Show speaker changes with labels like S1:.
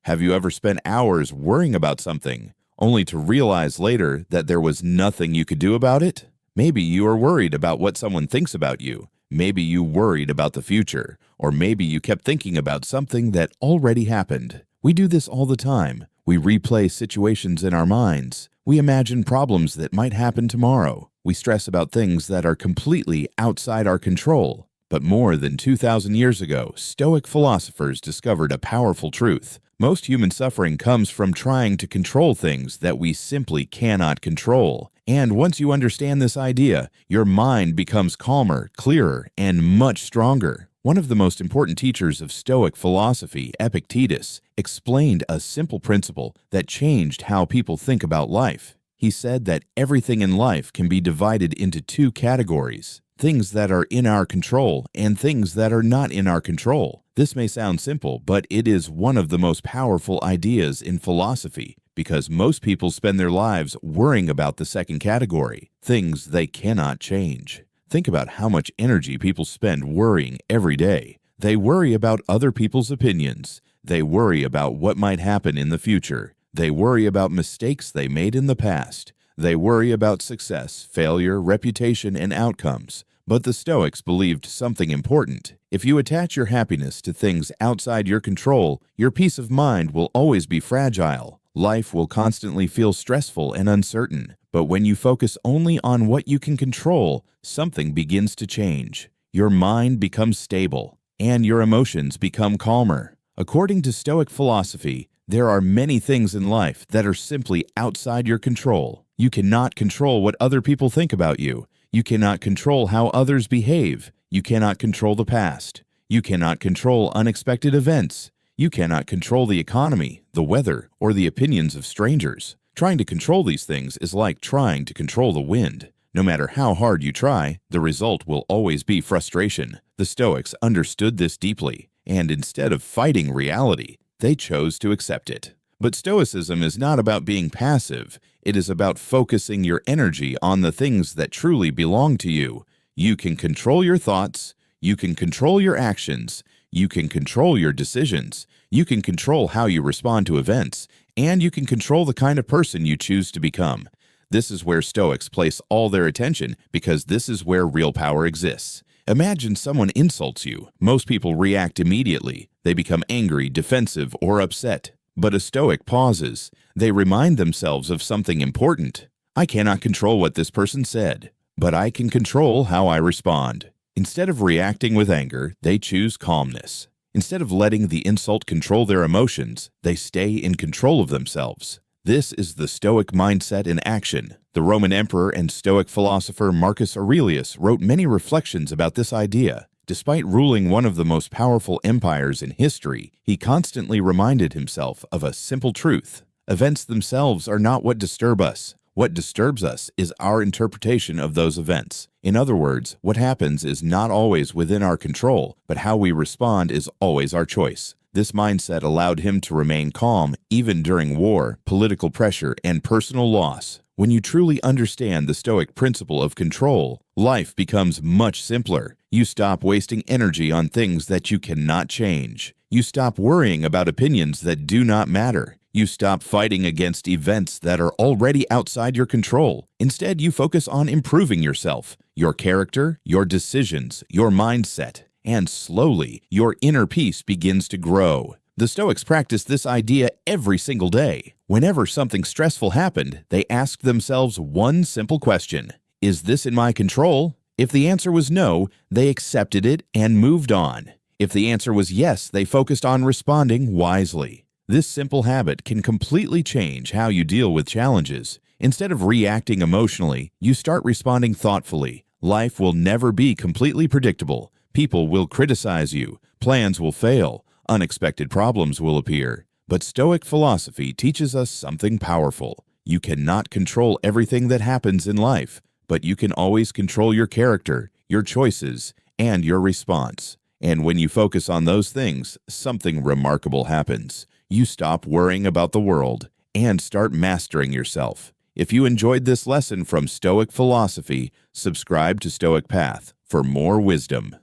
S1: Have you ever spent hours worrying about something, only to realize later that there was nothing you could do about it? Maybe you are worried about what someone thinks about you. Maybe you worried about the future, or maybe you kept thinking about something that already happened. We do this all the time. We replay situations in our minds. We imagine problems that might happen tomorrow. We stress about things that are completely outside our control. But more than 2,000 years ago, Stoic philosophers discovered a powerful truth. Most human suffering comes from trying to control things that we simply cannot control. And once you understand this idea, your mind becomes calmer, clearer, and much stronger. One of the most important teachers of Stoic philosophy, Epictetus, explained a simple principle that changed how people think about life. He said that everything in life can be divided into two categories: things that are in our control and things that are not in our control. This may sound simple, but it is one of the most powerful ideas in philosophy because most people spend their lives worrying about the second category, things they cannot change. Think about how much energy people spend worrying every day. They worry about other people's opinions. They worry about what might happen in the future. They worry about mistakes they made in the past. They worry about success, failure, reputation, and outcomes. But the Stoics believed something important. If you attach your happiness to things outside your control, your peace of mind will always be fragile. Life will constantly feel stressful and uncertain. But when you focus only on what you can control, something begins to change. Your mind becomes stable, and your emotions become calmer. According to Stoic philosophy, there are many things in life that are simply outside your control. You cannot control what other people think about you. You cannot control how others behave. You cannot control the past. You cannot control unexpected events. You cannot control the economy, the weather, or the opinions of strangers. Trying to control these things is like trying to control the wind. No matter how hard you try, the result will always be frustration. The Stoics understood this deeply, and instead of fighting reality, they chose to accept it. But Stoicism is not about being passive. It is about focusing your energy on the things that truly belong to you. You can control your thoughts. You can control your actions. You can control your decisions. You can control how you respond to events. And you can control the kind of person you choose to become. This is where Stoics place all their attention because this is where real power exists. Imagine someone insults you. Most people react immediately. They become angry, defensive, or upset. But a Stoic pauses. They remind themselves of something important. I cannot control what this person said, but I can control how I respond. Instead of reacting with anger, they choose calmness. Instead of letting the insult control their emotions, they stay in control of themselves. This is the Stoic mindset in action. The Roman emperor and Stoic philosopher Marcus Aurelius wrote many reflections about this idea. Despite ruling one of the most powerful empires in history, he constantly reminded himself of a simple truth. Events themselves are not what disturb us. What disturbs us is our interpretation of those events. In other words, what happens is not always within our control, but how we respond is always our choice. This mindset allowed him to remain calm even during war, political pressure, and personal loss. When you truly understand the Stoic principle of control, life becomes much simpler. You stop wasting energy on things that you cannot change. You stop worrying about opinions that do not matter. You stop fighting against events that are already outside your control. Instead, you focus on improving yourself, your character, your decisions, your mindset, and slowly, your inner peace begins to grow. The Stoics practiced this idea every single day. Whenever something stressful happened, they asked themselves one simple question: is this in my control? If the answer was no, they accepted it and moved on. If the answer was yes, they focused on responding wisely. This simple habit can completely change how you deal with challenges. Instead of reacting emotionally, you start responding thoughtfully. Life will never be completely predictable. People will criticize you. Plans will fail. Unexpected problems will appear. But Stoic philosophy teaches us something powerful. You cannot control everything that happens in life, but you can always control your character, your choices, and your response. And when you focus on those things, something remarkable happens. You stop worrying about the world and start mastering yourself. If you enjoyed this lesson from Stoic philosophy, subscribe to Stoic Path for more wisdom.